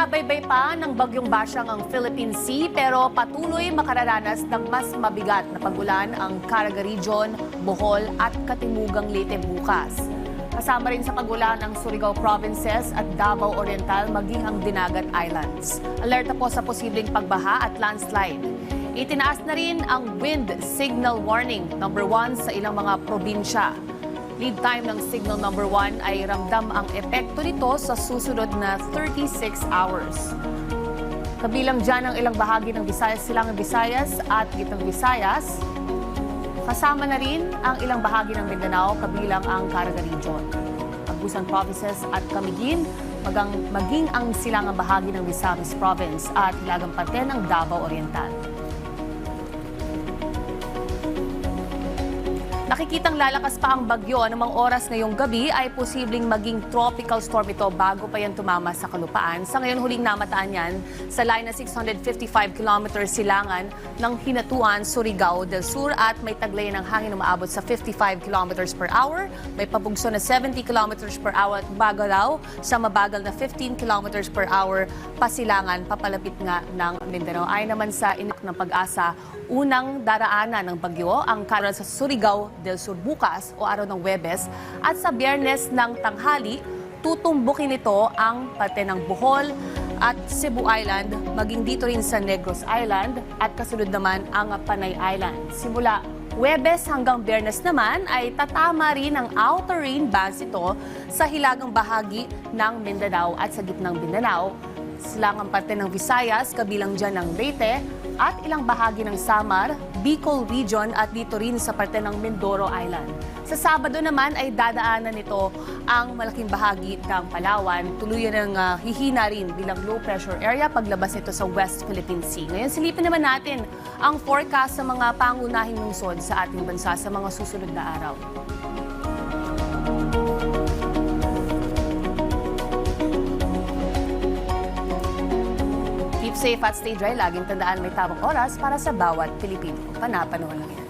Binabaybay pa ng bagyong Basyang ang Philippine Sea pero patuloy makararanas ng mas mabigat na pagulan ang Caraga Region, Bohol at Katimugang Leyte bukas. Kasama rin sa pagulan ang Surigao Provinces at Davao Oriental maging ang Dinagat Islands. Alerta po sa posibleng pagbaha at landslide. Itinaas na rin ang wind signal warning number 1 sa ilang mga probinsya. Lead time ng signal number 1 ay ramdam ang epekto nito sa susunod na 36 hours. Kabilang dyan ang ilang bahagi ng Visayas, Silangang Visayas at Gitnang Visayas. Kasama na rin ang ilang bahagi ng Mindanao, kabilang ang Caraga Region, Agusan Provinces at Camiguin, maging ang silangang bahagi ng Misamis Province at hilagang parte ng Davao Oriental. Nakikitang lalakas pa ang bagyo anumang oras ngayong gabi ay posibleng maging tropical storm ito bago pa yan tumama sa kalupaan. Sa ngayon huling namataan yan sa line na 655 km silangan ng Hinatuan, Surigao del Sur at may taglayan ng hangin na umaabot sa 55 km per hour. May pabugso na 70 km per hour at bagalaw sa mabagal na 15 km per hour pasilangan papalapit nga ng Mindanao. Ay naman sa inak ng Pag-asa, unang daraanan ng bagyo ang karon sa Surigao del Sur bukas o araw ng Huwebes at sa Biyernes ng tanghali, tutumbukin ito ang parte ng Bohol at Cebu Island, maging dito rin sa Negros Island at kasunod naman ang Panay Island. Simula Huwebes hanggang Biyernes naman ay tatama rin ang outer rain bands ito sa hilagang bahagi ng Mindanao at sa gitnang Mindanao. Silangang parte ng Visayas, kabilang dyan ng Leyte, at ilang bahagi ng Samar, Bicol Region at dito rin sa parte ng Mindoro Island. Sa Sabado naman ay dadaanan nito ang malaking bahagi ng Palawan. Tuluyan ng hihina rin bilang low pressure area paglabas nito sa West Philippine Sea. Ngayon silipin naman natin ang forecast sa mga pangunahing lungsod sa ating bansa sa mga susunod na araw. Keep safe at stay dry. Laging tandaan may tamang oras para sa bawat Pilipino. Panapanahon lang yan.